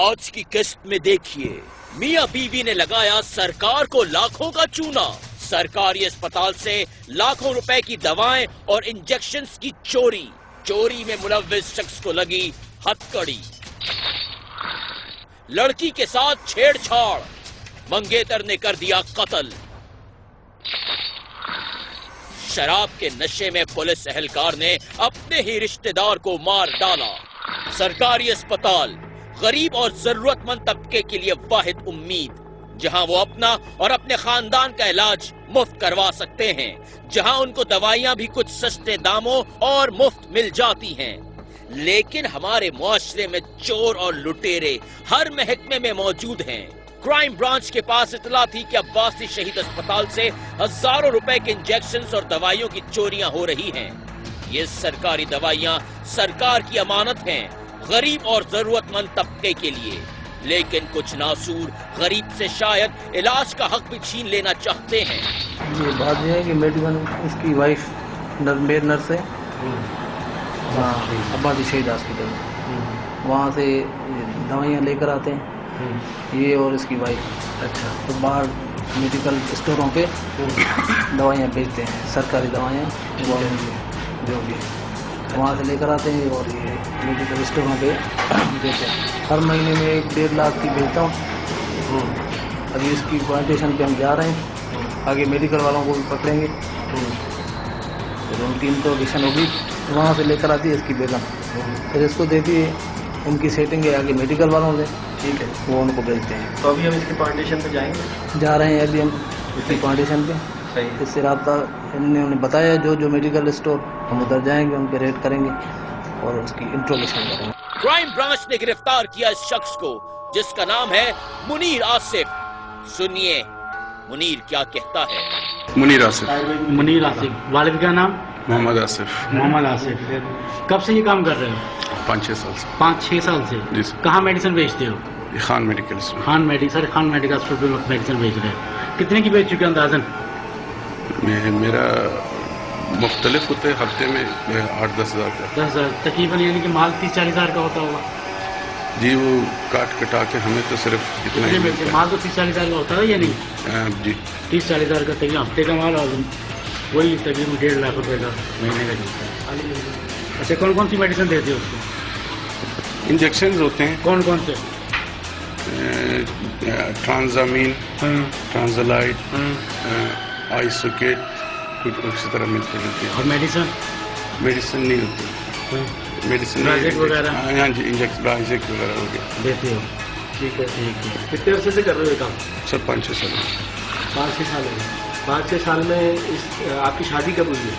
آج کی قسط میں دیکھیے میاں بیوی نے لگایا سرکار کو لاکھوں کا چونا. سرکاری اسپتال سے لاکھوں روپے کی دوائیں اور انجیکشنز کی چوری میں ملوث شخص کو لگی ہتھکڑی. لڑکی کے ساتھ چھیڑ چھاڑ، منگیتر نے کر دیا قتل. شراب کے نشے میں پولیس اہلکار نے اپنے ہی رشتہ دار کو مار ڈالا. سرکاری اسپتال غریب اور ضرورت مند طبقے کے لیے واحد امید، جہاں وہ اپنا اور اپنے خاندان کا علاج مفت کروا سکتے ہیں، جہاں ان کو دوائیاں بھی کچھ سستے داموں اور مفت مل جاتی ہیں. لیکن ہمارے معاشرے میں چور اور لٹیرے ہر محکمے میں موجود ہیں. کرائم برانچ کے پاس اطلاع تھی کہ عباسی شہید اسپتال سے ہزاروں روپے کے انجیکشنز اور دوائیوں کی چوریاں ہو رہی ہیں. یہ سرکاری دوائیاں سرکار کی امانت ہیں، غریب اور ضرورت مند طبقے کے لیے. لیکن کچھ ناسور غریب سے شاید علاج کا حق بھی چھین لینا چاہتے ہیں. یہ بات یہ ہے کہ میڈیکل اس کی وائف میڈ نرس ہے عباسی شہید ہاسپٹل، وہاں سے دوائیاں لے کر آتے ہیں یہ اور اس کی وائف. اچھا. تو باہر میڈیکل اسٹوروں پہ دوائیاں بیچتے ہیں، سرکاری دوائیاں جو بھی وہاں سے لے کر آتے ہیں اور یہ میڈیکل اسٹوروں پہ دیتے ہیں. ہر مہینے میں 1.5 لاکھ کی بیچتا ہوں. ابھی اس کی پلانٹیشن پہ ہم جا رہے ہیں، آگے میڈیکل والوں کو بھی پکڑیں گے. پھر ان کی انٹروگیشن ہوگی، وہاں سے لے کر آتی ہے اس کی بیگم، پھر اس کو دیتی ہے. ان کی سیٹنگ ہے آگے میڈیکل والوں سے، ٹھیک ہے، وہ ان کو بھیجتے ہیں. تو ابھی ہم اس کی پلانٹیشن پہ جائیں گے، جا رہے ہیں ابھی ہم اس کی پلانٹیشن پہ. اس سے رابطہ انہوں نے بتایا جو میڈیکل اسٹور، ہم ادھر جائیں گے، ان پہ ریڈ کریں گے اور اس کی انٹروگیشن کریں گے. کرائم برانچ نے گرفتار کیا اس شخص کو جس کا نام ہے منیر آصف. سنیے منیر کیا کہتا ہے. منیر آصف. منیر آصف. والد کا نام؟ محمد آصف. محمد آصف. کب سے یہ کام کر رہے ہو؟ 5-6 سال سے. 5-6 سال سے. جی سر. کہاں میڈیسن بیچتے ہو؟ Khan medical store. Khan medical store پہ میڈیسن بیچ رہے ہیں. کتنے کی بیچ چکے اندازاً؟ میرا مختلف ہوتے ہفتے میں 8-10 ہزار کا. 10,000 تقریباً، یعنی کہ مال 30-40 ہزار کا ہوتا ہوگا. جی وہ کاٹ کٹا کے ہمیں تو صرف اتنا ہی ملتا ہے. مال تو 30-40 ہزار کا ہوتا ہے یا نہیں؟ جی 30-40 ہزار کا تقریباً ہفتے کا مال، اور وہی تقریباً 1.5 لاکھ روپے کا مہینے کا ملتا ہے. اچھا، کون کون سی میڈیسن دیتے ہو اس کو؟ انجیکشنز ہوتے ہیں. کون کون سے؟ ٹرانزامین، ٹرانزلائٹ، آئسوکیٹ، کچھ اسی طرح ملتے جلتے ہیں. اور میڈیسن نہیں ہوتی. میڈیسن وغیرہ؟ ہاں جی، انجیکشن برازیک وغیرہ ہو گیا دیتے ہو. ٹھیک ہے. کتنے عرصے سے کر رہے ہو یہ کام؟ سر 5-6 سال. 5-6 سال ہو گئے. 5-6 سال میں آپ کی شادی کب ہوئی ہے؟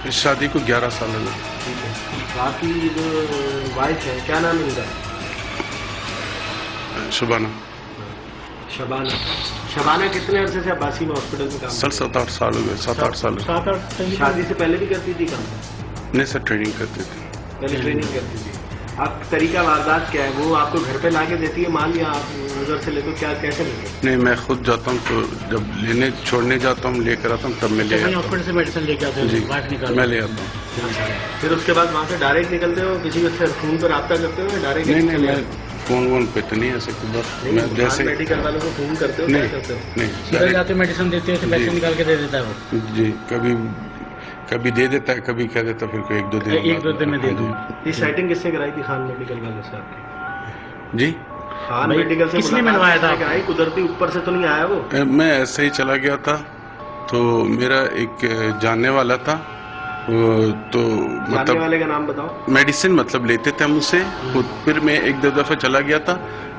اس شادی کو 11 سال ہو گئے. ٹھیک ہے. تو آپ کی جو وائف ہے کیا نام ہے ان کا؟ شبانہ. شبانہ کتنے عرصے سے عباسی میں ہاسپٹل میں کام؟ سر 7-8 سال ہو گئے. 7-8 سال ہو گئے. شادی سے پہلے بھی کرتی تھی کام؟ نہیں سر، ٹریننگ کرتے تھے. پہلے ٹریننگ کرتی تھی. آپ طریقہ واردات کیا ہے؟ وہ آپ کو گھر پہ لا کے دیتی ہے مال، یا آپ ادھر سے لے تو کیسے لیتے؟ نہیں، میں خود جاتا ہوں. تو جب چھوڑنے جاتا ہوں، لے کر آتا ہوں، تب میں لے آتا ہوں. ہاسپٹل سے میڈیسن لے کے آتے جی ہو؟ میں لے آتا ہوں. پھر اس کے بعد وہاں سے ڈائریکٹ نکلتے ہو؟ کسی سے فون پر رابطہ کرتے ہو یا ڈائریکٹ؟ نہیں، میں فون پہ تو نہیں ایسے کوئی بات. میں جیسے میڈیکل والوں کو فون کرتے ہو؟ نہیں جاتے میڈیسن دیتے ہیں، پیسے نکال کے دے دیتا ہے وہ. جی کبھی دے دیتا ہے، کبھی کہہ دیتا پھر 1-2 دن میں دے دوں. یہ سیٹنگ کس سے کرائی تھی خان میڈیکل والوں سے آپ کی؟ جی خان میڈیکل سے کس نے منوایا تھا؟ قدرتی اوپر سے تو نہیں آیا وہ؟ میں ایسے ہی چلا گیا تھا. تو میرا ایک جاننے والا تھا، تو جاننے والے کا نام بتاؤ. میڈیسن مطلب لیتے تھے ہم اس سے. پھر میں 1-2 دفعہ چلا گیا تھا.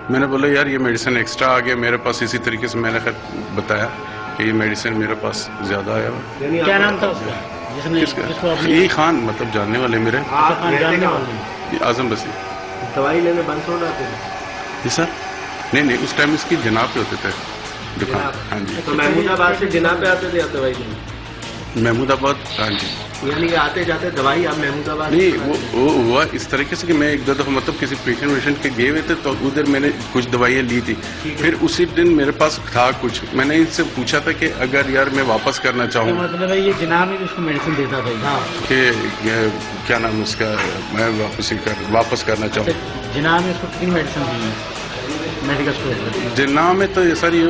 میں نے بولا یار یہ میڈیسن ایکسٹرا آ گیا میرے پاس. اسی طریقے سے میں نے بتایا کہ یہ میڈیسن میرے پاس زیادہ آیا ہوا. کیا نام تھا اس کا؟ یہی خان، مطلب جاننے والے میرے. اعظم بسی. دوائی لینے بند چھوڑ رہے تھے؟ جی سر. نہیں، اس ٹائم اس کی جناب پہ ہوتے تھے دکان. ہاں جی. تو محمود آباد سے جناب پہ آتے تھے آپ دوائی لینے؟ محمود آباد. ہاں جی. یعنی کہ آتے جاتے دوائی آپ محمود آباد؟ نہیں، وہ ہوا اس طریقے سے کہ میں 1-2 دفعہ مطلب کسی پیشنٹ کے گئے ہوئے تھے، تو ادھر میں نے کچھ دوائیاں لی تھی. پھر اسی دن میرے پاس تھا کچھ. میں نے ان سے پوچھا تھا کہ اگر یار میں واپس کرنا چاہوں، مطلب یہ جناب اس کو میڈیسن دیتا تھا کہ کیا نام اس کا، میں واپس کرنا چاہوں. जिना में इसको कितनी मेडिसिन दी है मेडिकल स्टोर पर? जिन्ना में तो ये सर ये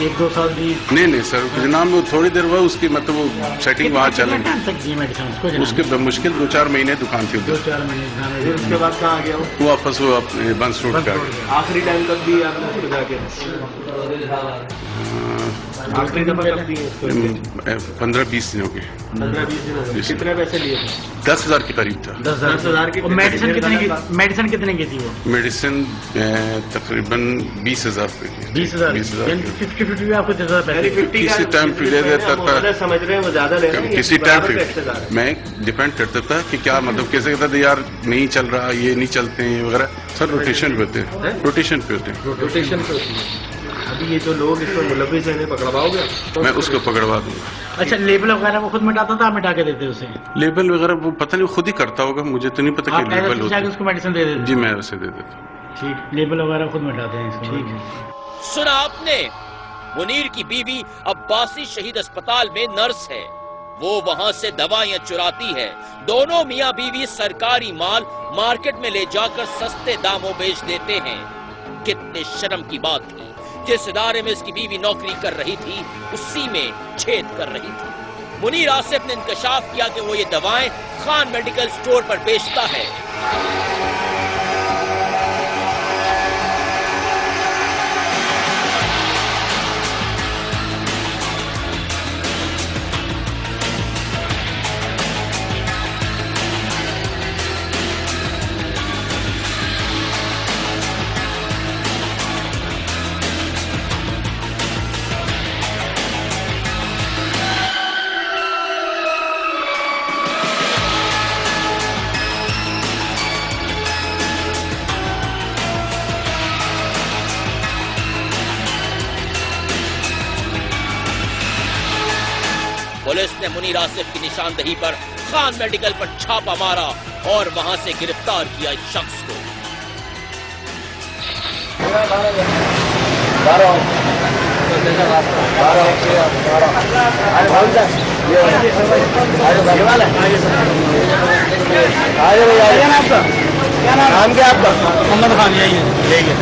1-2 साल दी? नहीं सर, जिन्ना में थोड़ी देर हुआ उसकी मतलब वो सेटिंग वहाँ चले टाइम तक दी मेडिसिन उसको? उसके मुश्किल 2-4 महीने दुकान थी उधर। 2-4 महीने। फिर उसके बाद कहाँ गया वो वापस वो अपने बंस रोड का आखिरी टाइम कब दी आपने उसको जाके? आखिरी दफा कब दी उसको? 15-20 दिन हो गए। 15-20 दिन हो गए। कितने पैसे लिए थे? 10,000 के करीब था। 10,000 की। मेडिसिन कितने की? मेडिसिन कितने की थी वो? मेडिसिन तकरीबन 20,000 रुपए की। 20,000? 50-50 आपको देता था पैसे? किसी टाइम पे दे देता था, समझ रहे हैं वो ज्यादा ले रहे हैं, किसी टाइम पे रिश्तेदार है। मैं डिपेंड करता था कि क्या मतलब कैसे कहता था यार नहीं चल रहा, ये नहीं चलते हैं वगैरह। सर रोटेशन पे होते हैं, रोटेशन पे होते हैं। रोटेशन पे होती है। अभी ये जो लोग इसको मुलविस हैं पकड़वाओगे? मैं उसको पकड़वा दूंगा। अच्छा, लेबल वगैरह वो खुद मिटाता था, मिटा के देते उसे? लेबल वगैरह वो पता नहीं खुद ही करता होगा, मुझे तो नहीं पता कि लेबल होता है। उसको मेडिसिन दे देते? जी मैं वैसे दे देता हूँ। ठीक, लेबल वगैरह खुद मिटाते हैं इसको? ठीक है। सुना आपने, मुनीर की बीवी अब्बासी शहीद अस्पताल में नर्स है, वो वहां से दवाइयां चुराती है। दोनों मियां बीवी सरकारी माल मार्केट में ले जाकर सस्ते दामों बेच देते हैं। कितने शर्म की बात थी, जिस इदारे में इसकी बीवी नौकरी कर रही थी उसी में छेद कर रही थी। मुनीर आसिफ ने इंकशाफ किया कि वो ये दवाएं खान मेडिकल स्टोर पर बेचता है। पुलिस ने मुनीर आसिफ की निशानदही पर खान मेडिकल पर छापा मारा और वहां से गिरफ्तार किया इस शख्स को। नाम क्या आपका? मोहम्मद खान। यही है।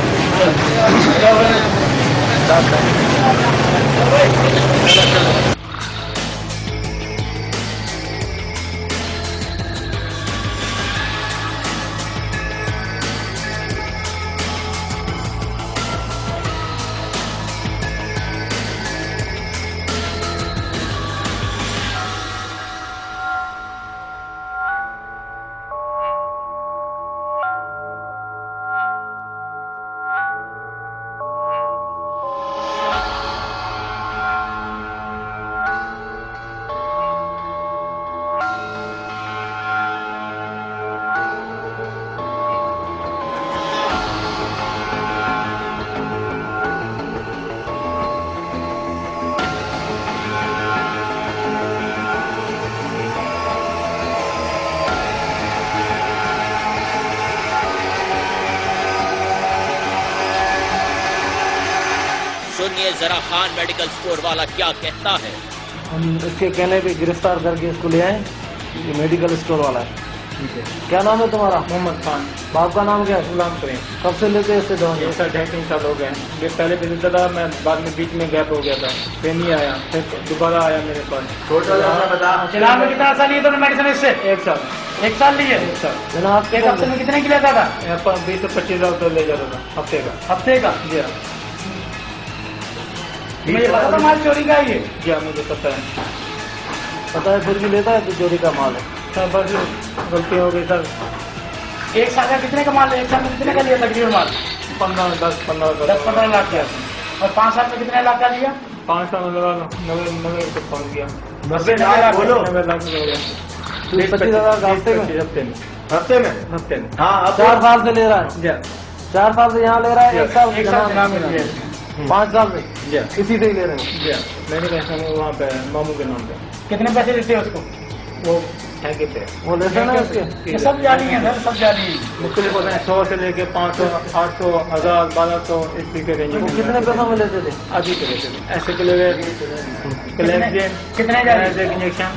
सुनिए जरा खान मेडिकल स्टोर वाला क्या कहता है। हम इसके कहने पे गिरफ्तार करके इसको ले आए। ये मेडिकल स्टोर वाला है। क्या नाम है तुम्हारा? मोहम्मद खान। बाप का नाम क्या है? गुलाम करीम। कब से लेते हैं इससे दवाई? सर 2.5-3 साल हो गए। ये पहले भी देता था, मैं बाद में बीच में गैप हो गया था, फिर नहीं आया, फिर दोबारा आया मेरे पास। जनाब में कितना साल लिए तुमने मेडिसिन इससे? 1 साल। 1 साल लिए? 1 साल। जनाब एक हफ्ते में कितने की लेता था? 20 से 25 हज़ार तो ले जाता था हफ्ते का। हफ्ते का? जी हाँ। मुझे पता था माल चोरी का है ये? जी हाँ, मुझे पता है। पता है फिर भी लेता है तो चोरी का माल है। सर बस गलती हो गई सर। 1 साल का कितने का माल? 1 साल में कितने का लिया तकरीबन माल? 10-15 लाख का। और 5 साल में कितने लाख का लिया? 5 साल में लगा 90 तक पहुँच गया। 90 लाख? बोलो 90 लाख हो गया। 25,000 का हफ्ते में? हफ्ते में हाँ। 4 साल से ले रहा है। 4 साल से यहाँ ले रहा है। 1 साल नाम में लिया। 5 साल से जी इसी से ही ले रहे हैं। जी मैंने कहा वहाँ पे मामू के नाम पे। कितने पैसे देते हैं उसको? वो ठेके पे। वो लेते हैं ना उसके? ये सब जाली है सर, सब जाली है। मुख्तलिफ होते हैं, 100 से लेके 500, 800, 1000, 1200 इस तरीके रेंज। वो कितने पैसों में लेते थे? आदि के लेते थे। ऐसे के लिए कितने जाली? इंजेक्शन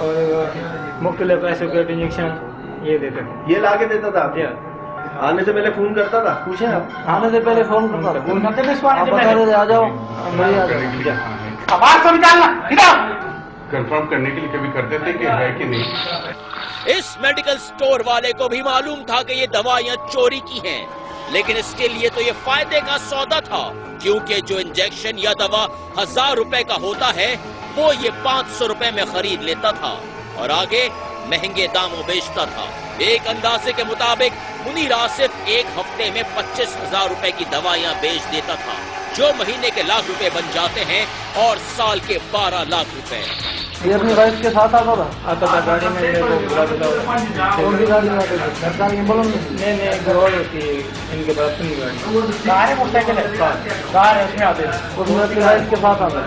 और मुख्तलिफ ऐसे के इंजेक्शन ये देते थे। ये ला के देता था? आने से पहले फोन करता था, पूछे आप? आने से पहले फोन करता था, आप बता रहे थे आ जाओ, वही आ जाओ। आवाज तो निकालना, इधर कंफर्म करने के लिए कभी करते थे कि है कि नहीं। इस मेडिकल स्टोर वाले को भी मालूम था कि ये दवाइयां चोरी की हैं, लेकिन इसके लिए तो ये फायदे का सौदा था, क्योंकि जो इंजेक्शन या दवा 1000 रुपए का होता है वो ये 500 रुपए में खरीद लेता था और आगे महंगे दामों बेचता था। एक अंदाजे के मुताबिक मुनीर आसिफ एक हफ्ते में 25,000 रुपए की दवाइयां बेच देता था, जो महीने के लाख रुपए बन जाते हैं और साल के 12 लाख रुपए। ये अपनी वाइफ के साथ आता था गाड़ी में, मेरे को बुला देता। कौन सी गाड़ी में आते थे? सरकारी एम्बुलेंस में? नहीं एक और होती है इनके पास, अपनी गाड़ी कार है, मोटरसाइकिल है, कार है, उसमें आते थे। उसमें अपनी वाइफ के साथ आता था।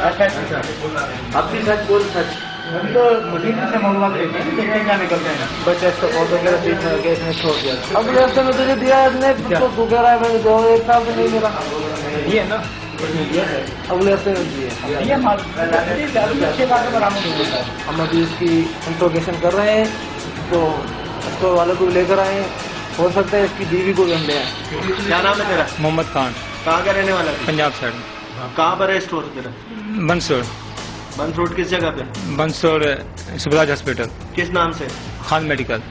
अच्छा अब भी सच बोल, सच। हम तो मशीन से मंगवा देते हैं, देखते क्या निकलते हैं। बच्चे इसका फोटो वगैरह बीच में गैस में छोड़ दिया। अब रास्ते में तुझे दिया इसने, तो तू कह रहा है मैंने 2 1 साल से नहीं मिला। ये है ना, ये है अगले हफ्ते में दिए। ये माल अच्छे बात बरामद हो गया। हम अभी इसकी इंट्रोगेशन कर रहे हैं, तो स्टोर वाले को भी लेकर आए हैं। हो सकता है इसकी बीवी को भी हम ले आए। क्या नाम है तेरा? मोहम्मद खान, कहाँ का रहने वाला है? पंजाब साइड। कहाँ पर है स्टोर तेरा? बंसोड़, बंद रोड किस जगह पे? बंसोड़ सुबराज हॉस्पिटल, किस नाम से? खान मेडिकल।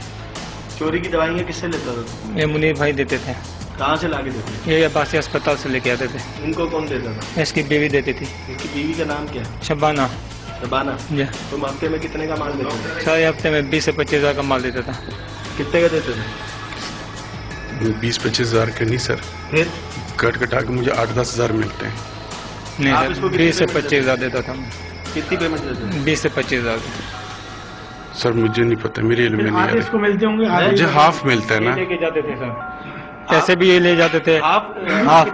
चोरी की दवाइयाँ किससे लेता था? ये मुनीर भाई देते थे, कहाँ से लाके देते? ये अब्बासी अस्पताल से लेके आते थे। इनको कौन देता था? इसकी बीवी देती थी, इसकी बीवी का नाम क्या है? शबाना। शबाना। जी, तुम हफ्ते में कितने का माल देते थे? सारे हफ्ते में 20 से 25 हज़ार का माल देता था। कितने का देते थे? 20-25 हज़ार का नहीं सर, फिर कट कटा के मुझे 8-10 हज़ार मिलते हैं। नहीं आप सर, इसको कितने 20 से में 25 हज़ार देता था। कितनी पेमेंट देते थे? 20 से 25 हज़ार। सर मुझे नहीं पता, मेरे इल्म में नहीं आधे आ इसको मिलते होंगे, रहा। आधे मुझे हाफ मिलता है ना। लेके जाते थे सर, पैसे भी ये ले जाते थे। आप हाफ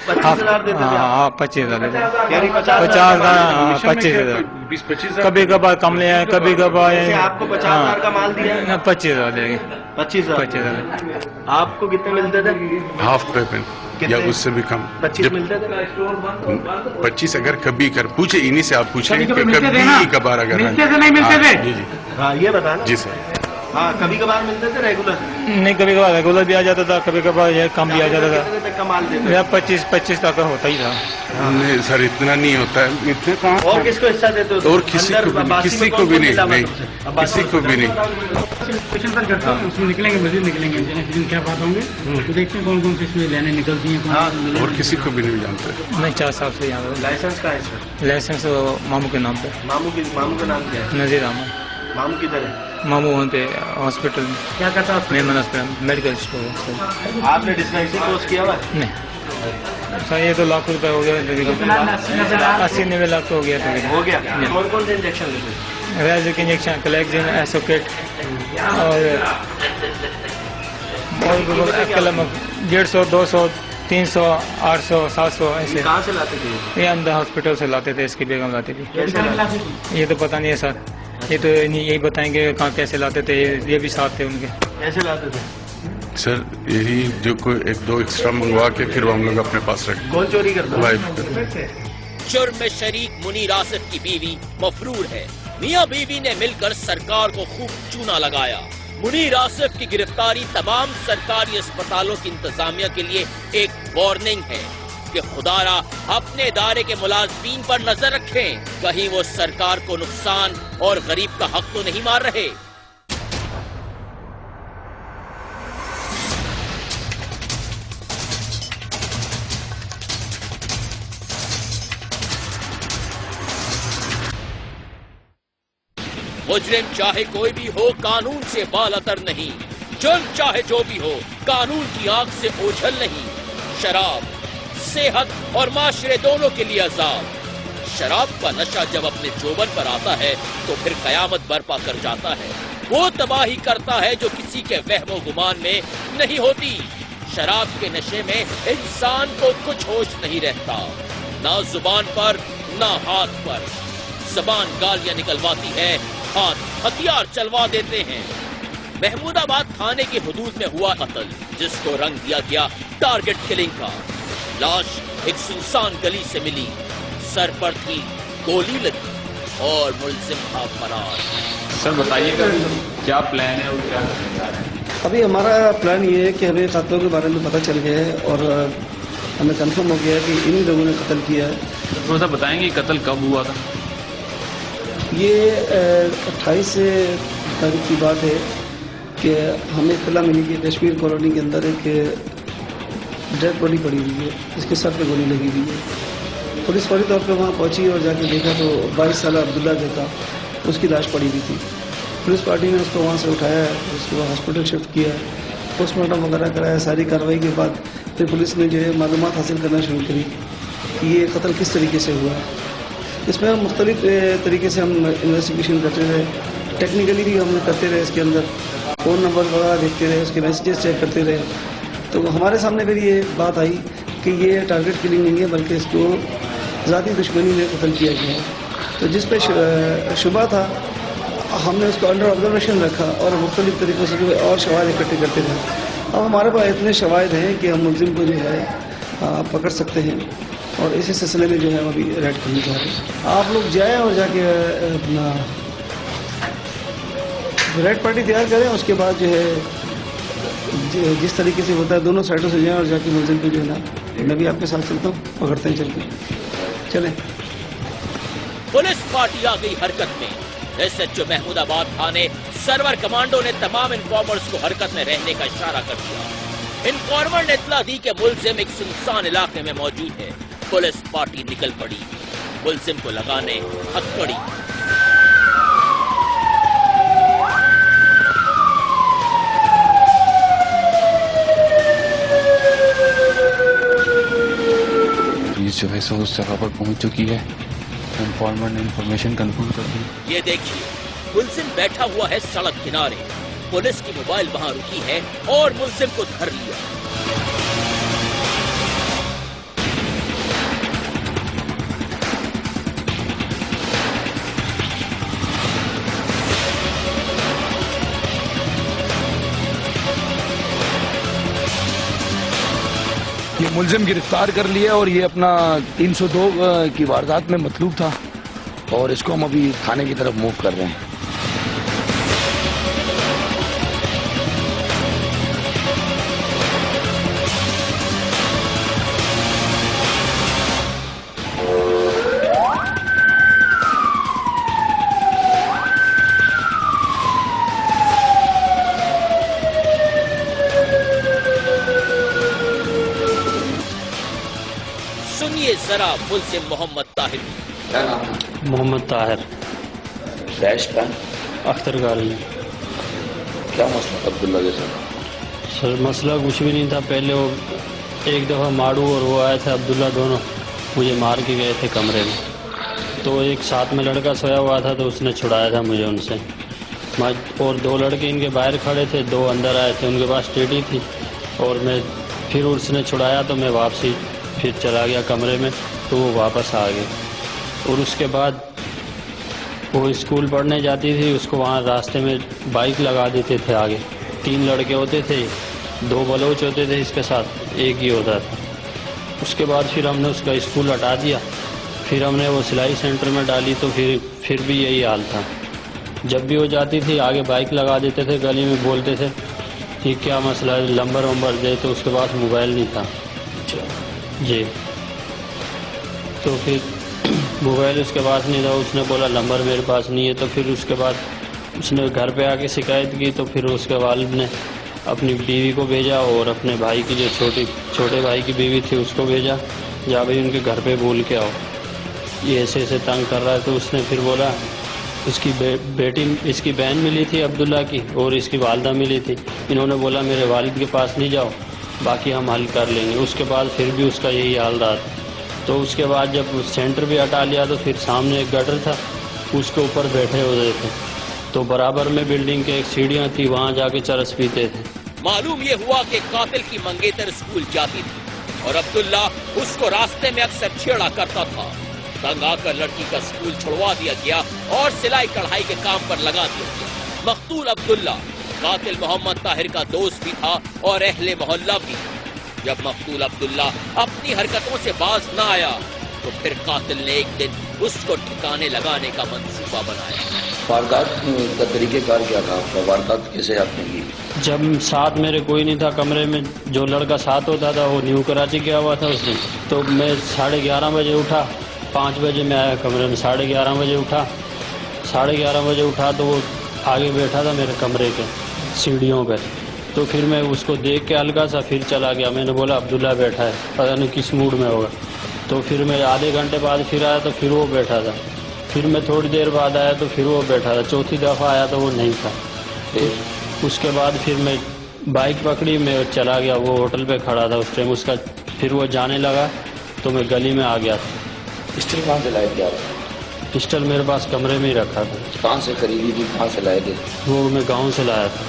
25,000 देते थे? हाँ 25 हज़ार देते। यानी 50 हज़ार, 25 हज़ार। 20-25 हज़ार कभी कभार कम ले आए, कभी कभार जैसे आपको 50,000 का माल दिया? 25 हज़ार देंगे। 25,000। 25 हज़ार। आपको कितने मिलते थे? हाफ पेमेंट या कितने? उससे भी कम। 25 मिलते थे? 25 अगर कभी कर पूछे, इन्हीं से आप पूछे कभी कि कभी मिलते थे ना? कभी कभार अगर मिलते थे नहीं मिलते थे? जी जी हाँ ये बताना। जी सर। हाँ कभी कभार मिलते थे, रेगुलर? नहीं, कभी कभार रेगुलर भी आ जाता था, कभी कभार ये कम भी आ जाता था। कितने तक का माल देते थे? मेरा 25 तक का होता ही था। नहीं सर, इतना नहीं होता है, इतने कहाँ। और किसको हिस्सा देते हो? और किसी अंदर को भी नहीं, बासी किसी में को कौन भी कौन नहीं, मिला नहीं, तुमसे? अब बासी किसी को भी नहीं। स्टेशन पर करते हैं, उसमें निकलेंगे, मस्जिद निकलेंगे, जिस दिन क्या बात होंगे तो देखते हैं कौन कौन सी इसमें लेने निकलती हैं, हाँ, कौन और किसी को भी नहीं जानते। नहीं, 4 साल से यहाँ लाइसेंस का है सर? लाइसेंस मामू के नाम पे, मामू का नाम क्या है? नजीर अहमद। मामू किधर है? मामू वहाँ पे हॉस्पिटल में, क्या करता है? मेमन हॉस्पिटल मेडिकल स्टोर है। आपने डिस्पेंसरी कोर्स किया हुआ है? नहीं सर, ये तो लाख रुपए हो गया, 80-90 लाख तो हो गया हो था। गया। कौन कौन से इंजेक्शन लेते हैं? रेजिक इंजेक्शन, कलेक्जिन, एसोकेट और 150, 200, 300, 800, 700 ऐसे। कहाँ से लाते थे? ये अंदर हॉस्पिटल से लाते थे, इसकी बेगम लाती थी। कैसे लाते? ये तो पता नहीं है सर, ये तो यही बताएंगे कहाँ कैसे लाते थे, ये भी साथ थे उनके। कैसे लाते थे? सर यही जो कोई 1-2 एक्स्ट्रा मंगवा के फिर वो हम लोग अपने पास रखते। कौन चोरी करता है? वाइफ। जुर्म में शरीक मुनीर आसिफ की बीवी मफरूर है। मियां बीवी ने मिलकर सरकार को खूब चूना लगाया। मुनीर आसिफ की गिरफ्तारी तमाम सरकारी अस्पतालों की इंतजामिया के लिए एक वार्निंग है कि खुदारा अपने इदारे के मुलाजमीन पर नजर रखें, कहीं वो सरकार को नुकसान और गरीब का हक तो नहीं मार रहे। मुजरिम चाहे कोई भी हो, कानून से बालतर नहीं। जुर्म चाहे जो भी हो, कानून की आंख से ओझल नहीं। शराब सेहत और माशरे दोनों के लिए अजाब। शराब का नशा जब अपने जोबन पर आता है तो फिर कयामत बर्पा कर जाता है। वो तबाही करता है जो किसी के वहमो गुमान में नहीं होती। शराब के नशे में इंसान को कुछ होश नहीं रहता, ना जुबान पर ना हाथ पर। जबान गालियां निकलवाती है, हाथ हथियार चलवा देते हैं। महमूदाबाद थाने की हुदूद में हुआ कत्ल, जिसको रंग दिया गया टारगेट किलिंग का। लाश एक सुनसान गली से मिली, सर पर थी गोली लगी और मुलजिम था फरार। सर बताइएगा क्या प्लान है और क्या करने जा रहे हैं? ابھی ہمارا پلان یہ ہے کہ ہمیں قاتلوں کے بارے میں پتہ چل گیا ہے اور ہمیں کنفرم ہو گیا ہے کہ انہی لوگوں نے قتل کیا ہے. تھوڑا سا بتائیں گے قتل کب ہوا تھا؟ یہ 28 تاریخ کی بات ہے کہ ہمیں اطلاع ملی کہ کشمیر کالونی کے اندر ایک ڈیڈ باڈی پڑی ہوئی ہے، اس کے سر پہ گولی لگی ہوئی ہے. پولیس فوری طور پہ وہاں پہنچی اور جا کے دیکھا تو 22 سالہ عبداللہ جو تھا اس کی لاش پڑی ہوئی تھی. پولیس پارٹی نے اس کو وہاں سے اٹھایا ہے، اس کو ہاسپٹل شفٹ کیا ہے، پوسٹ مارٹم وغیرہ کرایا. ساری کارروائی کے بعد پھر پولیس نے جو ہے معلومات حاصل کرنا شروع کری کہ یہ قتل کس طریقے سے ہوا ہے. اس میں ہم مختلف طریقے سے ہم انویسٹیگیشن کرتے رہے، ٹیکنیکلی بھی ہم کرتے رہے، اس کے اندر فون نمبر وغیرہ دیکھتے رہے، اس کے میسیجز چیک کرتے رہے. تو ہمارے سامنے پھر یہ بات آئی کہ یہ ٹارگٹ کلنگ نہیں ہے بلکہ اس کو ذاتی دشمنی میں قتل کیا گیا ہے. تو جس پہ شبہ تھا ہم نے اس کو انڈر آبزرویشن رکھا اور مختلف طریقوں سے جو ہے اور شواہد اکٹھے کرتے رہے. اب ہمارے پاس اتنے شواہد ہیں کہ ہم ملزم کو جو ہے پکڑ سکتے ہیں اور اسی سلسلے میں جو ہے ہم ابھی ریڈ کرنے جا رہے ہیں. آپ لوگ جائیں اور جا کے اپنا ریڈ پارٹی تیار کریں، اس کے بعد جو ہے جس طریقے سے ہوتا ہے دونوں سائڈوں سے جائیں اور جا کے ملزم کو جو ہے نا، میں بھی آپ کے ساتھ چلتا ہوں، پکڑتے ہیں چل کے. چلیں. پولیس پارٹی آ گئی حرکت میں. ایس ایچ او محمود آباد تھانے سرور کمانڈو نے تمام انفارمرز کو حرکت میں رہنے کا اشارہ کر دیا. انفارمر نے اطلاع دی کہ ملزم ایک سنسان علاقے میں موجود ہے. پولیس پارٹی نکل پڑی، ملزم کو لگانے ہتھکڑی. پولیس جو ہے سو اس جگہ پر پہنچ چکی ہے. انفارمر نے انفارمیشن کنفرم کر دی. یہ دیکھیے ملزم بیٹھا ہوا ہے سڑک کنارے. پولیس کی موبائل وہاں رکی ہے اور ملزم کو دھر لیا. یہ ملزم گرفتار کر لیا اور یہ اپنا 302 کی واردات میں مطلوب تھا اور اس کو ہم ابھی تھانے کی طرف موو کر رہے ہیں. سنیے ذرا ملزم محمد طاہر. کیا نام ہے؟ محمد طاہر. ڈیش کا اختر کالونی. کیا مسئلہ عبداللہ کے ساتھ؟ سر مسئلہ کچھ بھی نہیں تھا. پہلے وہ ایک دفعہ ماڑو اور وہ آئے تھے عبداللہ، دونوں مجھے مار کے گئے تھے کمرے میں. تو ایک ساتھ میں لڑکا سویا ہوا تھا تو اس نے چھڑایا تھا مجھے ان سے. اور 2 لڑکے ان کے باہر کھڑے تھے، 2 اندر آئے تھے، ان کے پاس ٹیٹی تھی اور میں پھر اس نے چھڑایا تو میں واپسی پھر چلا گیا کمرے میں تو وہ واپس آ گئے. اور اس کے بعد وہ اسکول پڑھنے جاتی تھی، اس کو وہاں راستے میں بائک لگا دیتے تھے. آگے 3 لڑکے ہوتے تھے، 2 بلوچ ہوتے تھے، اس کے ساتھ ایک ہی ہوتا تھا. اس کے بعد پھر ہم نے اس کا اسکول ہٹا دیا. پھر ہم نے وہ سلائی سینٹر میں ڈالی تو پھر بھی یہی حال تھا. جب بھی وہ جاتی تھی آگے بائک لگا دیتے تھے، گلی میں بولتے تھے کہ کیا مسئلہ ہے، نمبر ومبر دے. تو اس کے پاس موبائل نہیں تھا جی. تو پھر موبائل اس کے پاس نہیں تھا. اس نے بولا نمبر میرے پاس نہیں ہے. تو پھر اس کے بعد اس نے گھر پہ آ کے شکایت کی. تو پھر اس کے والد نے اپنی بیوی کو بھیجا اور اپنے بھائی کی جو چھوٹے بھائی کی بیوی تھی اس کو بھیجا، جا بھائی ان کے گھر پہ بول کے آؤ، یہ ایسے ایسے تنگ کر رہا ہے. تو اس نے پھر بولا اس کی بیٹی، اس کی بہن ملی تھی عبداللہ کی اور اس کی والدہ ملی تھی. انہوں نے بولا میرے والد کے پاس نہیں جاؤ، باقی ہم حل کر لیں گے. اس کے بعد پھر بھی اس کا یہی حال رہا. تو اس کے بعد جب سینٹر بھی ہٹا لیا تو پھر سامنے ایک گٹر تھا، اس کے اوپر بیٹھے ہوئے تھے. تو برابر میں بلڈنگ کے ایک سیڑھیاں تھی، وہاں جا کے چرس پیتے تھے. معلوم یہ ہوا کہ قاتل کی منگیتر اسکول جاتی تھی اور عبداللہ اس کو راستے میں اکثر چھیڑا کرتا تھا. تنگ آ کر لڑکی کا اسکول چھڑوا دیا گیا اور سلائی کڑھائی کے کام پر لگا دیا گیا. مقتول عبداللہ قاتل محمد طاہر کا دوست بھی تھا اور اہل محلہ بھی. جب مقتول عبداللہ اپنی حرکتوں سے باز نہ آیا तो फिर कातिल ने एक दिन उसको ठिकाने लगाने का मंसूबा बनाया। वारदात का तरीकेकार क्या था आपका? वारदात कैसे आपने की? जब साथ मेरे कोई नहीं था कमरे में, जो लड़का साथ होता था वो न्यू कराची गया हुआ था उस दिन, तो मैं 11:30 बजे उठा, 5 बजे मैं आया कमरे में, 11:30 बजे उठा, 11:30 बजे उठा तो वो आगे बैठा था मेरे कमरे के सीढ़ियों पर। तो फिर मैं उसको देख के हल्का सा फिर चला गया, मैंने बोला अब्दुल्ला बैठा है, पता नहीं किस मूड में होगा। तो फिर मैं आधे घंटे बाद फिर आया तो फिर वो बैठा था, फिर मैं थोड़ी देर बाद आया तो फिर वो बैठा था, चौथी दफ़ा आया तो वो नहीं था। उसके बाद फिर मैं बाइक पकड़ी, मैं चला गया, वो होटल पे खड़ा था उस टाइम उसका, फिर वो जाने लगा तो मैं गली में आ गया था। पिस्टल कहाँ से लाए थे आप? पिस्टल मेरे पास कमरे में ही रखा था। कहाँ से खरीदी थी, कहाँ से लाए थे? वो मैं गाँव से लाया था,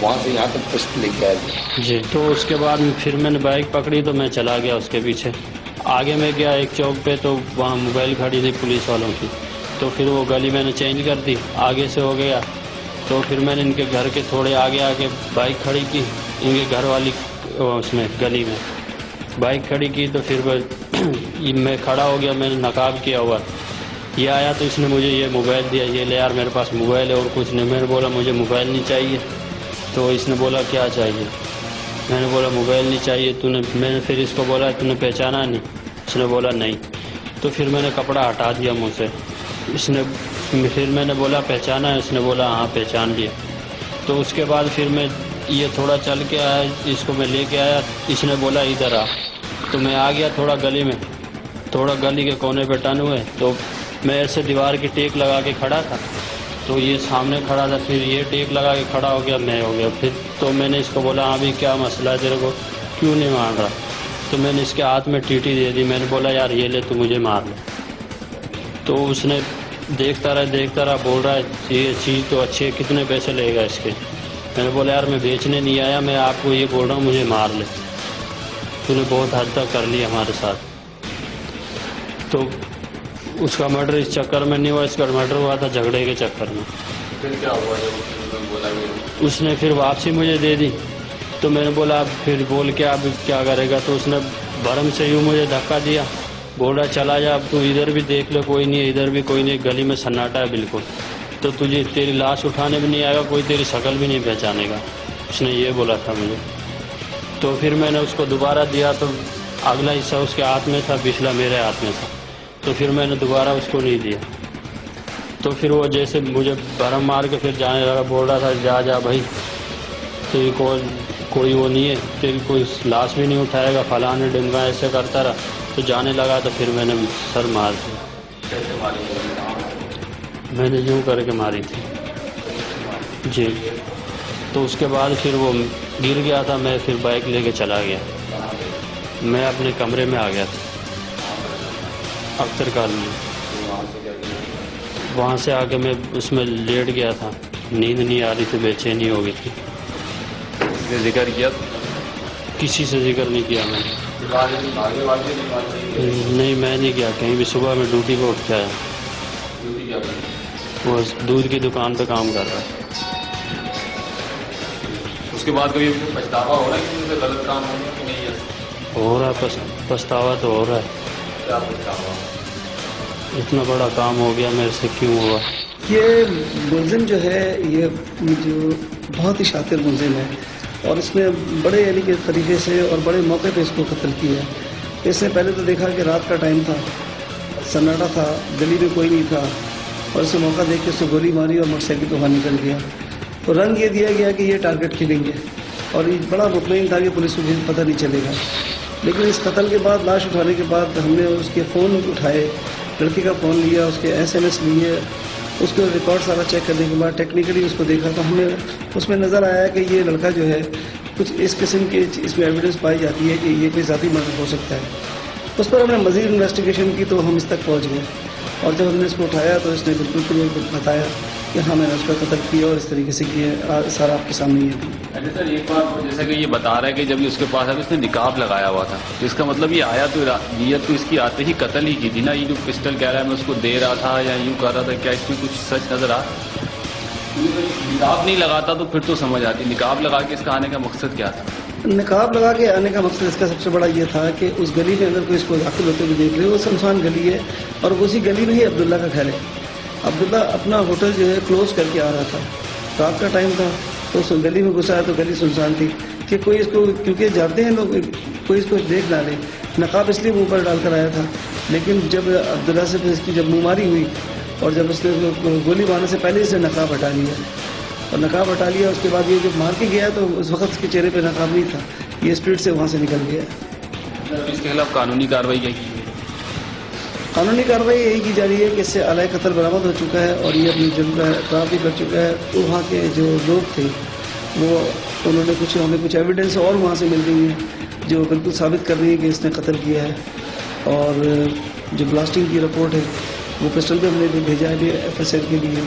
वहाँ से यहाँ तक पिस्टल लेके आए थे? जी। तो उसके बाद फिर मैंने बाइक पकड़ी तो मैं चला गया उसके पीछे, आगे मैं गया एक चौक पे, तो वहाँ मोबाइल खड़ी थी पुलिस वालों की, तो फिर वो गली मैंने चेंज कर दी, आगे से हो गया। तो फिर मैंने इनके घर के थोड़े आगे आके बाइक खड़ी की, इनके घर वाली उसमें गली में बाइक खड़ी की, तो फिर मैं खड़ा हो गया, मैंने नकाब किया हुआ, ये आया तो इसने मुझे ये मोबाइल दिया, ये ले यार मेरे पास मोबाइल है और कुछ नहीं। मैंने बोला मुझे मोबाइल नहीं चाहिए, तो इसने बोला क्या चाहिए, मैंने बोला मोबाइल नहीं चाहिए तूने। मैंने फिर इसको बोला तूने पहचाना नहीं, इसने बोला नहीं। तो फिर मैंने कपड़ा हटा दिया मुँह से, इसने फिर मैंने बोला पहचाना है, इसने बोला हाँ पहचान लिया। तो उसके बाद फिर मैं ये थोड़ा चल के आया, इसको मैं लेके आया, इसने बोला इधर आ, तो मैं आ गया थोड़ा गली में, थोड़ा गली के कोने पे टर्न हुए, तो मैं ऐसे दीवार की टेक लगा के खड़ा था, तो ये सामने खड़ा था, फिर ये टेक लगा के खड़ा हो गया, मैं हो गया। फिर तो मैंने इसको बोला हाँ भी क्या मसला है तेरे को, क्यों नहीं मान रहा? तो मैंने इसके हाथ में टीटी दे दी, मैंने बोला यार ये ले, तू मुझे मार ले। तो उसने देखता रहा, बोल रहा है ये चीज़ तो अच्छी है, कितने पैसे लेगा इसके? मैंने बोला यार मैं बेचने नहीं आया, मैं आपको ये बोल रहा हूँ मुझे मार ले, तूने बहुत हद तक कर लिया हमारे साथ। तो उसका मर्डर इस चक्कर में नहीं हुआ, इसका मर्डर हुआ था झगड़े के चक्कर में। फिर क्या हुआ जब बोला? उसने फिर वापसी मुझे दे दी, तो मैंने बोला फिर बोल के अब क्या करेगा? तो उसने भरम से यूँ मुझे धक्का दिया, बोल रहा चला जा, अब तू इधर भी देख ले, कोई नहीं है, इधर भी कोई नहीं, गली में सन्नाटा है बिल्कुल, तो तुझे तेरी लाश उठाने भी नहीं आएगा, कोई तेरी शक्ल भी नहीं पहचानेगा, उसने ये बोला था मुझे। तो फिर मैंने उसको दोबारा दिया, तो अगला हिस्सा उसके हाथ में था, पिछला मेरे हाथ में था, तो फिर मैंने दोबारा उसको नहीं दिया। तो फिर वो जैसे मुझे भरम मार के फिर जाने लगा, बोल रहा था जा जा भाई, तेरी कोई वो नहीं है, तेरी कोई लाश भी नहीं उठाएगा, फलाने ढिमका, ऐसे करता रहा। तो जाने लगा, तो फिर मैंने सर मार दिया। कैसे मारी? मैंने यूँ करके मारी थी जी। तो उसके बाद फिर वो गिर गया था, मैं फिर बाइक लेके चला गया, मैं अपने कमरे में आ गया था अख्तर कॉलोनी में। वहाँ से आके मैं उसमें लेट गया था, नींद नहीं आ रही थी, बेचैनी हो गई थी। जिक्र किया? किसी से जिक्र नहीं किया मैंने। नहीं मैं नहीं किया कहीं भी। सुबह में ड्यूटी पे उठ के आया, वो दूध की दुकान पे काम कर रहा है। उसके बाद कभी पछतावा हो रहा है कि मुझे गलत काम हो गया कि नहीं? हो रहा है, पछतावा तो हो रहा है। क्या पछतावा? इतना बड़ा काम हो गया मेरे से, क्यों हुआ? ये मुलजिम जो है, ये जो बहुत ही शातिर मुलजिम है, और इसने बड़े यानी कि तरीके से और बड़े मौके पे इसको कत्ल किया। इसने पहले तो देखा कि रात का टाइम था, सन्नाटा था, गली में कोई नहीं था, और इसे मौका देख के उसने गोली मारी और मोटरसाइकिल को बाहर निकल गया। तो रंग ये दिया गया कि ये टारगेट किलेंगे, और ये बड़ा मुतमईन था कि पुलिस को भी पता नहीं चलेगा। लेकिन इस कत्ल के बाद, लाश उठाने के बाद, हमने उसके फ़ोन उठाए, लड़की का फ़ोन लिया, उसके SMS लिए, उसको रिकॉर्ड सारा चेक करने के बाद टेक्निकली उसको देखा, तो हमें उसमें नज़र आया कि ये लड़का जो है कुछ इस किस्म के इसमें एविडेंस पाई जाती है कि ये कोई ज़ाती मर्डर हो सकता है। उस पर हमने मज़ीद इन्वेस्टिगेशन की, तो हम इस तक पहुँच गए, और जब हमने इसको उठाया तो इसने बिल्कुल बताया कि हाँ मैंने उसका कत्ल किया और इस तरीके से किया, सारा आपके सामने ही है। अरे सर एक बात, जैसा कि ये बता रहा है कि जब ये उसके पास आया तो इसने निकाब लगाया हुआ था, तो इसका मतलब ये आया तो नीयत तो इसकी आते ही कत्ल ही की थी ना? ये जो पिस्टल कह रहा है मैं उसको दे रहा था या यूँ कर रहा था, क्या इसमें कुछ सच नजर आ? निकाब नहीं लगाता तो फिर तो समझ आती, निकाब लगा के इसका आने का मकसद क्या था? नकाब लगा के आने का मकसद इसका सबसे बड़ा ये था कि उस गली में अगर कोई इसको दाखिल होते हुए देख रहे वो सुनसान गली है और उसी गली में ही अब्दुल्ला का घर है। अब्दुल्ला अपना होटल जो है क्लोज करके आ रहा था, रात का टाइम था, तो उस गली में घुसा है तो गली सुनसान थी कि कोई इसको, क्योंकि जानते हैं लोग कोई इसको देख ना ले, नकाब इसलिए मुँह पर डालकर आया था। लेकिन जब अब्दुल्ला से इसकी जब मुँहमारी हुई और जब उसने गोली मारने से पहले इसने नकाब हटा लिया और नकाब हटा लिया, उसके बाद ये जब मार के गया तो उस वक्त उसके चेहरे पे नकाब नहीं था, ये स्पीड से वहाँ से निकल गया। इसके खिलाफ कानूनी कार्रवाई क्या की? कानूनी कार्रवाई यही की जा रही है कि इससे आलय कत्ल बरामद हो चुका है और ये अपनी जुर्म का इकरार भी कर चुका है। तो वहाँ के जो लोग थे वो उन्होंने कुछ, हमें कुछ एविडेंस और वहाँ से मिल गई है जो बिल्कुल साबित कर रही है कि इसने कत्ल किया है। और जो ब्लास्टिंग की रिपोर्ट है वो पिस्टल भी हमने भी भेजा है FSL के लिए।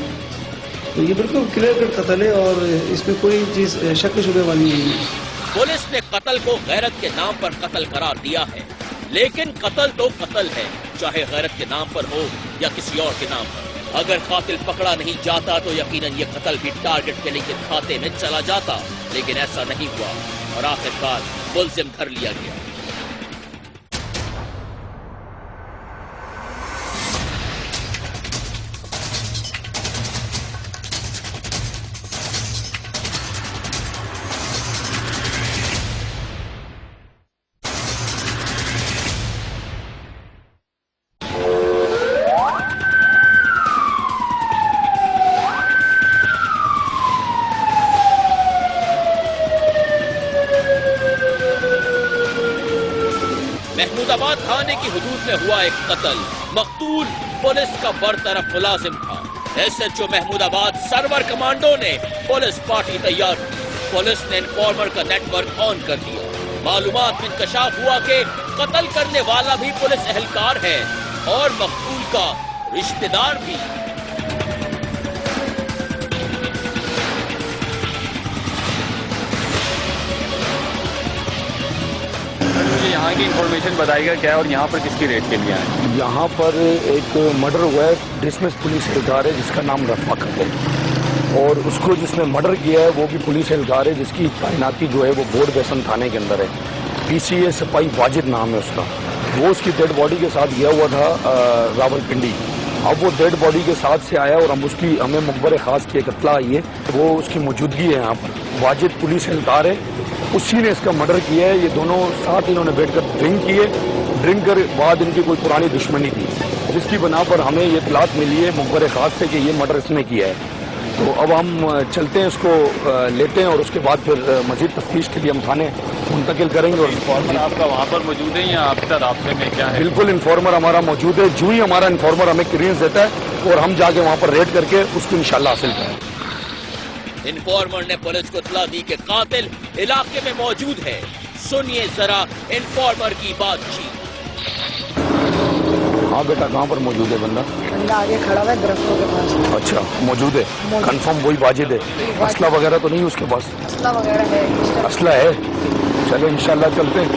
तो ये बिल्कुल क्लियर कट कत्ल है और इसमें कोई चीज़ शक शुबे वाली नहीं है। पुलिस ने कत्ल को गैरत के नाम पर कत्ल करार दिया है, लेकिन कत्ल तो कत्ल है, चाहे गैरत के नाम पर हो या किसी और के नाम पर। अगर कातिल पकड़ा नहीं जाता तो यकीनन ये कत्ल भी टारगेट किलिंग के खाते में चला जाता, लेकिन ऐसा नहीं हुआ और आखिरकार मुलजिम धर लिया गया। महमूदाबाद थाने की हुदूद में हुआ एक कत्ल, मकतूल पुलिस का बरतरफ मुलाजिम था। SHO महमूदाबाद सर्वर कमांडो ने पुलिस पार्टी तैयार की। पुलिस ने इन्फॉर्मर का नेटवर्क ऑन कर दिया। मालूमात में इंकशाफ हुआ कि कत्ल करने वाला भी पुलिस एहलकार है और मकतूल का रिश्तेदार भी। यहाँ की इंफॉर्मेशन बताइएगा क्या है और यहाँ पर किसकी रेड के लिए आए? यहाँ पर एक मर्डर हुआ है, डिसमिस पुलिस एहलकार है जिसका नाम रफाकत है और उसको जिसने मर्डर किया है वो भी पुलिस एहलकार है जिसकी तैनाती जो है वो बोर्ड बेसन थाने के अंदर है। PCA सिपाही वाजिद नाम है उसका। वो उसकी डेड बॉडी के साथ गया हुआ था रावलपिंडी। अब वो डेड बॉडी के साथ से आया और हमें मुखबर खास की एक इत्तला आई है, वो उसकी मौजूदगी है यहाँ पर। वाजिद पुलिस एहलकार है, उसी ने इसका मर्डर किया है। ये दोनों साथ इन्होंने बैठकर ड्रिंक किए, ड्रिंक कर बाद इनकी कोई पुरानी दुश्मनी थी जिसकी बना पर हमें ये इत्तलात मिली है मुखबर खास से कि ये मर्डर इसने किया है। तो अब हम चलते हैं, इसको लेते हैं और उसके बाद फिर मजीद तफ्तीश के लिए हम थाने मुंतकिल करेंगे। और इन्फॉर्मर आपका वहाँ पर मौजूद है या आपका राब्ते में क्या है? बिल्कुल इन्फॉर्मर हमारा मौजूद है। जो ही हमारा इन्फॉर्मर हमें क्लियरेंस देता है और हम जाके वहाँ पर रेड करके उसको इंशाल्लाह हासिल करें। इन्फॉर्मर ने पुलिस को इत्तला दी कि कातिल इलाके में मौजूद है। सुनिए जरा इन्फॉर्मर की बातचीत। हाँ बेटा, कहाँ पर मौजूद है बंदा? बंदा आगे खड़ा है दरख्तों के पास। अच्छा, मौजूद है, कंफर्म वही वाजिद है। असला वगैरह तो नहीं उसके पास? असला वगैरह है। असला है, चलो इंशाल्लाह चलते हैं।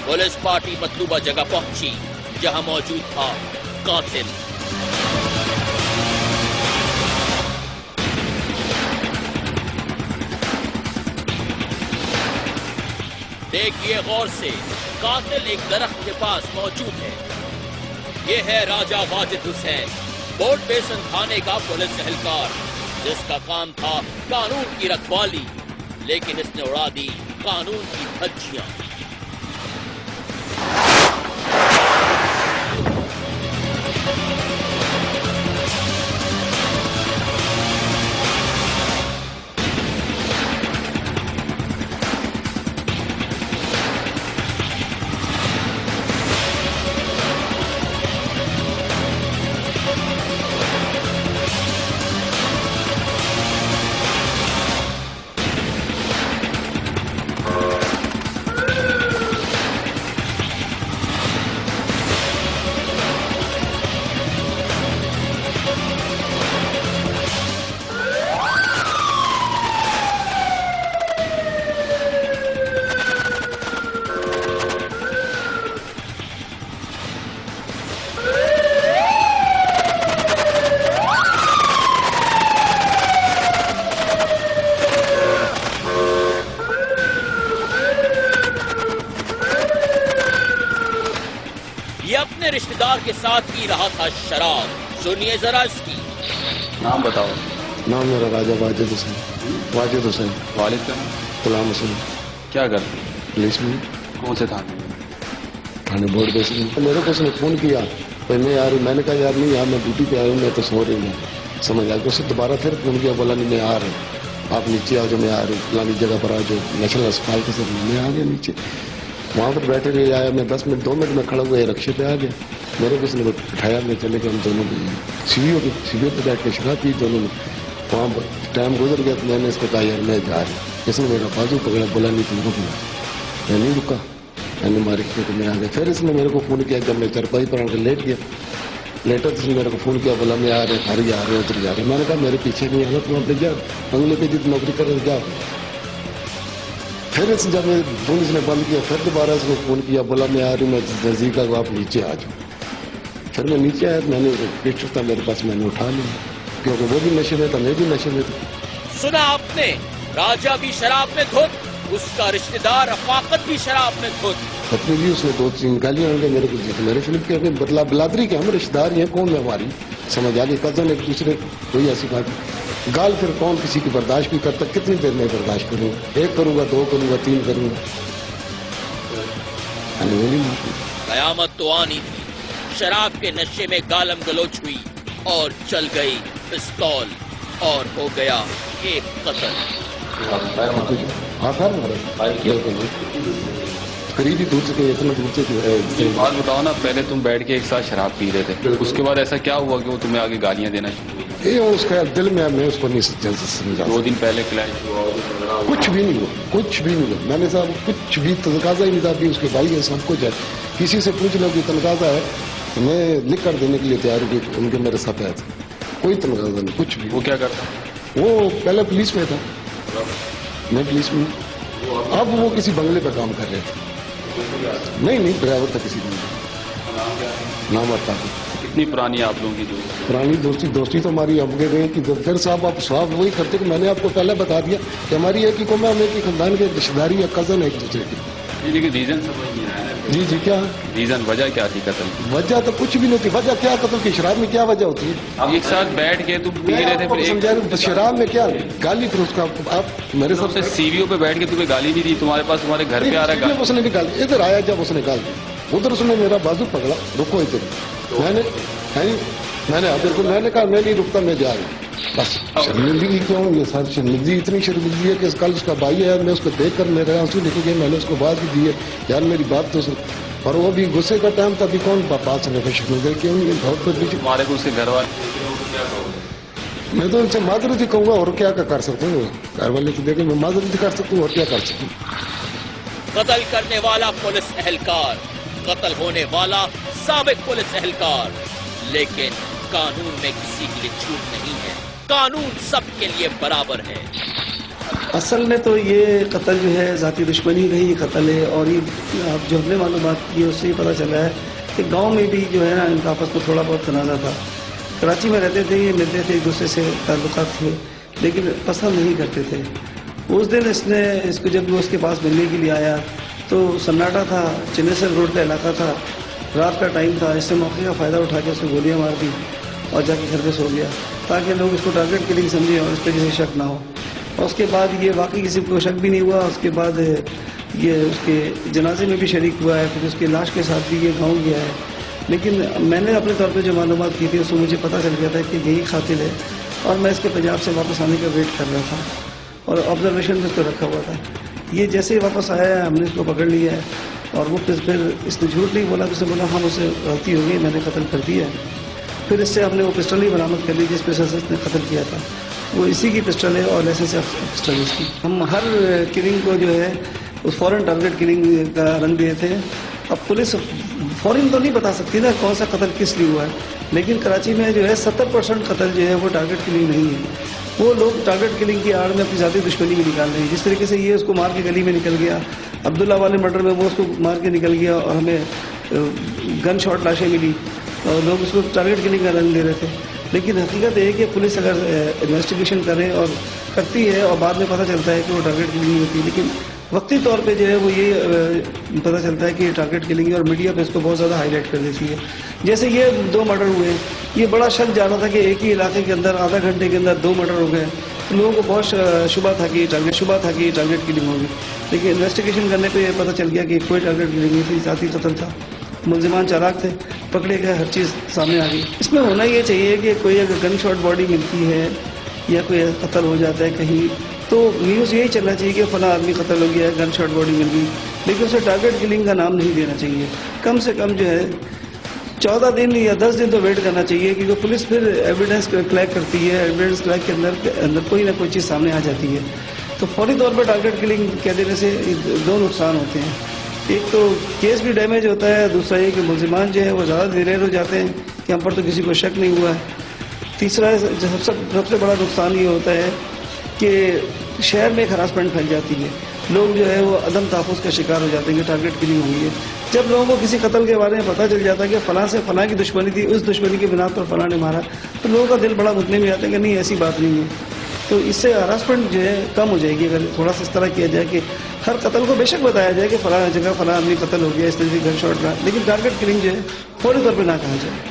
पुलिस पार्टी मतलूबा जगह पहुंची जहां मौजूद था कातिल। देखिए गौर से, कातिल एक दरख्त के पास मौजूद है। ये है राजा वाजिद हुसैन, बोर्ड बेसन थाने का पुलिस एहलकार, जिसका काम था कानून की रखवाली, लेकिन इसने उड़ा दी कानून की धज्जियां। ये अपने रिश्तेदार के साथ पी रहा था शराब। सुनिए जरा इसकी। नाम बताओ। नाम मेरा राजा वाजिद हुसैन। वाजिद हुसैन। वालिद का गुलाम हुसैन। क्या करते? पुलिस में। कौन से थाने? थाने बोर्ड बेस में। मेरे को उसने फोन किया तो मैं यार, मैंने कहा यार नहीं यार मैं ड्यूटी पे आया हूँ, मैं तो सो रही हूँ। समझ आ गया। उससे दोबारा फिर फोन किया, बोला नहीं मैं आ रहा हूँ, आप नीचे आ जाओ, मैं आ रहा हूँ फलानी जगह पर आ जाओ, नेशनल अस्पताल के साथ। मैं आ गया नीचे, वहाँ पर बैठे रहे आया। मैं 10 मिनट 2 मिनट में खड़ा हुआ रक्शे पे आ गया। मेरे को उसने उठाया, मैं चले गए। हम दोनों सीढ़ियों पे बैठ के शराब पी दोनों ने। वहाँ पर टाइम गुजर गया तो मैंने इसको कहा यार मैं जा रहा हूँ। इसने मेरा बाजू पकड़ा, बोला नहीं तुम रुकना। मैं नहीं रुका, मैंने मारे तो मैं आ गया। फिर इसने मेरे को फ़ोन किया, जब मैं चारपाई पर आकर लेट गया, लेटा तो इसने मेरे को फ़ोन किया, बोला मैं आ रहे घर जा रहे उधर जा रहे। मैंने कहा मेरे पीछे नहीं आना, तुम अपने जा बंगले पे जितनी नौकरी कर रहे जाओ। फिर जब पुलिस ने बंद किया, फिर दोबारा इसको फ़ोन किया, बोला मैं आ रही हूँ, मैं नज़दीक आ, आप नीचे आ जाओ। फिर मैं नीचे आया, मैंने पिस्टल था मेरे पास, मैंने उठा लिया, क्योंकि वो भी नशे में था, मैं भी नशे में था। सुना आपने, राजा भी शराब में धुत, उसका रिश्तेदार रफाकत भी शराब में धुत। पत्नी भी उसने 2-3 गालियां होंगे मेरे को, मेरे फिल्म के बदला बिलादरी के हम रिश्तेदार हैं, कौन है हमारी, समझ आ गई, कजन एक दूसरे, कोई ऐसी बात नहीं। गाल फिर कौन किसी की बर्दाश्त भी करता, कितनी देर में बर्दाश्त करूँगा, 1 करूँगा, 2 करूँगा, 3 करूँगा। कयामत तो आनी थी। शराब के नशे में गालम गलोच हुई और चल गई पिस्तौल और हो गया एक कत्ल। करीबी दूर से इतना दूर से। बात बताओ ना, पहले तुम बैठ के एक साथ शराब पी रहे थे, उसके बाद ऐसा क्या हुआ कि वो तुम्हें आगे गालियां देना शुरू हो गई? ये उसका दिल में, मैं उसको नहीं समझा। 2 दिन पहले क्लैश हुआ? कुछ भी नहीं हुआ, कुछ भी नहीं हुआ। मैंने साहब कुछ भी तनकाजा ही नहीं था। उसके भाई है, सब कुछ है, किसी से पूछ लो कि तनकाजा है तो मैं लिख कर देने के लिए तैयार हूँ। उनके मेरे साथ आया था, कोई तनकाजा नहीं, कुछ भी। वो क्या करता? वो पहले पुलिस में था, मैं पुलिस में, अब वो किसी बंगले पर काम कर रहे थे। नहीं ड्राइवर था किसी बंगले। नाम आता है। कितनी पुरानी आप लोगों की दोस्ती? पुरानी दोस्ती तो हमारी अब गई कि फिर साहब आप स्वाब वही करते कि मैंने आपको पहले बता दिया कि हमारी एक ही कौम है, हम एक ही खानदान के रिश्तेदारी या कजन है एक दूसरे की। लेकिन रीजन समझ नहीं आया। जी क्या रीजन, वजह क्या थी कत्ल की? वजह तो कुछ भी नहीं थी। वजह क्या कत्ल की? शराब में क्या वजह होती है? एक साथ बैठ के तुम पी रहे थे, समझा रहे शराब में क्या गाली? फिर उसका आप मेरे साथ सीढ़ियों पे बैठ के तुम्हें गाली भी दी, तुम्हारे पास तुम्हारे घर पे आ रहा है। उसने निकाल, इधर आया जब उसने गाल दी, उधर उसने मेरा बाजू पकड़ा, रुको इधर। मैंने कहा मैं नहीं रुकता, मैं जा रहा हूँ। बस शर्मिंदगी क्यों? ये सारी शर्मिंदगी, इतनी शर्मिंदगी है कि कल उसका भाई है, मैं उसको देख कर मेरे आंसू निकल गए। मैंने उसको बात भी दी है, यार मेरी बात तो सुन। और वो भी गुस्से का टाइम था, अभी कौन बात सुने पे शर्मिंदगी क्यों? बहुत कुछ हमारे को उसके घर वाले, मैं तो उनसे माजरत ही कहूँगा, और क्या कर सकता हूँ? घर वाले तो देखे, मैं माजरत कर सकता हूँ, और क्या कर सकता हूँ? कत्ल करने वाला पुलिस एहलकार, कत्ल होने वाला साबिक पुलिस एहलकार। लेकिन कानून में किसी के लिए छूट नहीं है, कानून सबके लिए बराबर है। असल में तो ये कत्ल जो है ज़ाती दुश्मनी का ही कत्ल है। और ये आप जो हमने मालूमात की उससे ही पता चला है कि गांव में भी जो है ना इनका आपस में थोड़ा बहुत तनाज़ा था। कराची में रहते थे, ये मिलते थे, एक दूसरे से ताल्लुकात थे, लेकिन पसंद नहीं करते थे। उस दिन इसको जब वो उसके पास मिलने के लिए आया तो सन्नाटा था, चिन्नेसर रोड का इलाका था, रात का टाइम था। इससे मौके का फ़ायदा उठा के उसको गोलियाँ मार दी और जाके घर पे सो गया, ताकि लोग इसको टारगेट किलिंग समझें और इस पर किसी शक ना हो। और उसके बाद ये वाकई किसी को शक भी नहीं हुआ। उसके बाद ये उसके जनाजे में भी शरीक हुआ है, फिर उसकी लाश के साथ भी ये गाँव गया है। लेकिन मैंने अपने तौर पर जो मालूमात की थी उसमें मुझे पता चल गया था कि यही कातिल है, और मैं इसके पंजाब से वापस आने का वेट कर रहा था और ऑब्जर्वेशन में इसको रखा हुआ था। ये जैसे ही वापस आया है हमने इसको पकड़ लिया है, और वो फिर इसने झूठ नहीं बोला, उसने बोला हाँ मुझसे गलती हो गई, मैंने कत्ल कर दिया है। फिर इससे हमने वो पिस्टल ही बरामद कर ली जिस पिस्टल से इसने कत्ल किया था, वो इसी की पिस्टल है और लाइसेंस पिस्टल इसकी। हम हर किलिंग को जो है उस फॉरेन टारगेट किलिंग का रंग दिए थे। अब पुलिस फॉरेन तो नहीं बता सकती ना कौन सा कत्ल किस लिए हुआ है, लेकिन कराची में जो है 70% कत्ल जो है वो टारगेट किलिंग नहीं है। वो लोग टारगेट किलिंग की आड़ में अपनी ज़ाती दुश्मनी भी निकाल रहे हैं। जिस तरीके से ये उसको मार के गली में निकल गया, अब्दुल्ला वाले मर्डर में वो उसको मार के निकल गया और हमें गन शॉट लाशें मिली और लोग उसको टारगेट किलिंग का रंग दे रहे थे। लेकिन हकीकत है कि पुलिस अगर इन्वेस्टिगेशन करे और करती है और बाद में पता चलता है कि वो टारगेट किलिंग नहीं होती, लेकिन وقتی طور پہ جو ہے وہ یہ پتہ چلتا ہے کہ یہ ٹارگیٹ کلنگ ہے اور میڈیا پہ اس کو بہت زیادہ ہائی لائٹ کر دیتی ہے. جیسے یہ 2 مرڈر ہوئے, یہ بڑا شک جا رہا تھا کہ ایک ہی علاقے کے اندر آدھا گھنٹے کے اندر 2 مرڈر ہو گئے, تو لوگوں کو بہت شبہ تھا کہ یہ ٹارگیٹ کلنگ ہوگی. لیکن انویسٹیگیشن کرنے پہ یہ پتہ چل گیا کہ کوئی ٹارگیٹ کلنگ نہیں تھی, ذاتی قتل تھا. ملزمان چالاک تھے, پکڑے گئے, ہر چیز سامنے آ گئی. اس میں ہونا یہ چاہیے کہ کوئی اگر گن شاٹ باڈی ملتی ہے یا کوئی قتل ہو جاتا ہے کہیں, تو نیوز یہی چلنا چاہیے کہ فلاں آدمی قتل ہو گیا ہے, گن شاٹ باڈی مل گئی, لیکن اسے ٹارگیٹ کلنگ کا نام نہیں دینا چاہیے. کم سے کم جو ہے 14 دن یا 10 دن تو ویٹ کرنا چاہیے, کیونکہ پولیس پھر ایویڈنس کلیکٹ کرتی ہے, ایویڈنس کلیکٹ کے اندر کوئی نہ کوئی چیز سامنے آ جاتی ہے. تو فوری طور پر ٹارگیٹ کلنگ کہہ دینے سے 2 نقصان ہوتے ہیں. ایک تو کیس بھی ڈیمیج ہوتا ہے, دوسرا یہ کہ ملزمان جو ہے وہ زیادہ دلیر ہو جاتے ہیں کہ ہم پر تو کسی کو شک نہیں ہوا ہے. تیسرا سب سے بڑا نقصان یہ ہوتا ہے کہ شہر میں ایک ہراسمنٹ پھیل جاتی ہے, لوگ جو ہے وہ عدم تحفظ کا شکار ہو جاتے ہیں کہ ٹارگیٹ کلنگ ہوئی ہے. جب لوگوں کو کسی قتل کے بارے میں پتہ چل جاتا ہے کہ فلاں سے فلاں کی دشمنی تھی, اس دشمنی کی بنا پر فلاں نے مارا, تو لوگوں کا دل بڑا مطمئن ہو جاتا ہے کہ نہیں ایسی بات نہیں ہے. تو اس سے ہراسمنٹ جو ہے کم ہو جائے گی اگر تھوڑا سا اس طرح کیا جائے کہ ہر قتل کو بے شک بتایا جائے کہ فلاں جگہ فلاں آدمی قتل ہو گیا, اس طرح سے گن شاٹ رہا, لیکن ٹارگیٹ کلنگ جو ہے فوری طور پہ نہ کہا جائے.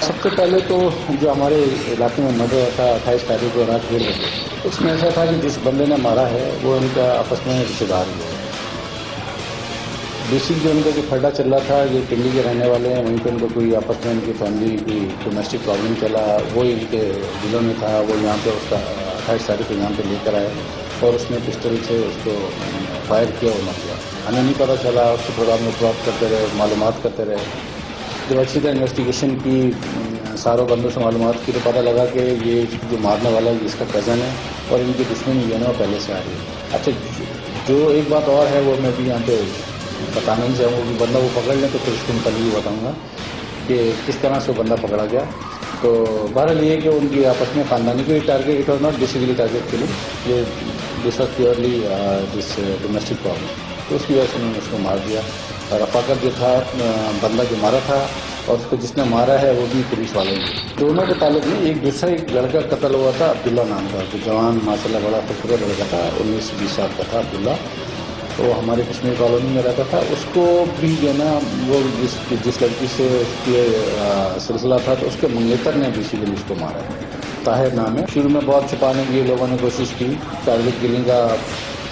سب سے پہلے تو جو ہمارے علاقے میں مرڈر ہوا تھا 28 تاریخ کو رات 1 بجے, اس میں ایسا تھا کہ جس بندے نے مارا ہے وہ ان کا آپس میں رشتے دار ہی ہے. بیسک جو ان کا جو کھڈا چل رہا تھا, یہ پنڈی کے رہنے والے ہیں, وہیں پہ ان کو کوئی آپس میں ان کی فیملی کی ڈومیسٹک پرابلم چلا, وہی ان کے دلوں میں تھا. وہ یہاں پہ اس کا 28 تاریخ کو یہاں پہ لے کر آئے اور اس نے پسٹل سے اس کو فائر کیا اور مر گیا. ہمیں نہیں پتہ چلا, اس کو تھوڑا ہم پراپ کرتے رہے, معلومات کرتے رہے. جب اچھی طرح انویسٹیگیشن کی, ساروں بندوں سے معلومات کی, تو پتہ لگا کہ یہ جو مارنے والا ہے اس کا کزن ہے اور ان کی دشمنی جو ہے نا وہ پہلے سے آ رہی ہے. اچھا, جو ایک بات اور ہے وہ میں بھی یہاں پہ بتانا نہیں چاہوں گا, بندہ وہ پکڑ لیں تو پھر اس کو پہلے بھی بتاؤں گا کہ کس طرح سے وہ بندہ پکڑا گیا. تو بہرحال یہ ہے کہ ان کی آپس میں خاندانی کوئی target, it was not basically target کے لیے, یہ this was purely this domestic problem. تو اس کی وجہ سے انہوں نے اس کو مار دیا. رفاقت جو تھا, بندہ جو مارا تھا اور اس کو جس نے مارا ہے وہ بھی پولیس والے ہیں. دونوں کے تعلق میں ایک دوسرا ایک لڑکا قتل ہوا تھا عبداللہ نام کا, جو جوان ماشاء اللہ بڑا خوبصورت لڑکا تھا, 19-20 سال کا تھا عبداللہ. تو ہمارے کشمیر کالونی میں رہتا تھا. اس کو بھی جو ہے نا وہ جس لڑکی سے اس کے سلسلہ تھا, تو اس کے منگیتر نے بیسیکلی اس کو مارا ہے. طاہر نام ہے. شروع میں بہت چھپانے کی لوگوں نے کوشش کی, ٹارگیٹ کلنگ کا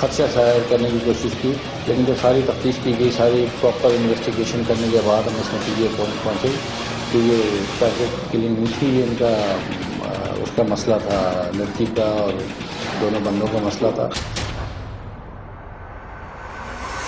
خدشہ ظاہر کرنے کی کوشش کی, لیکن جب ساری تفتیش کی گئی, ساری پراپر انویسٹیگیشن کرنے کے بعد ہم اس نتیجے پہنچے کہ یہ ٹارگیٹ کلنگ نہیں تھی, یہ ان کا اس کا مسئلہ تھا, لڑکی کا اور دونوں بندوں کا مسئلہ تھا.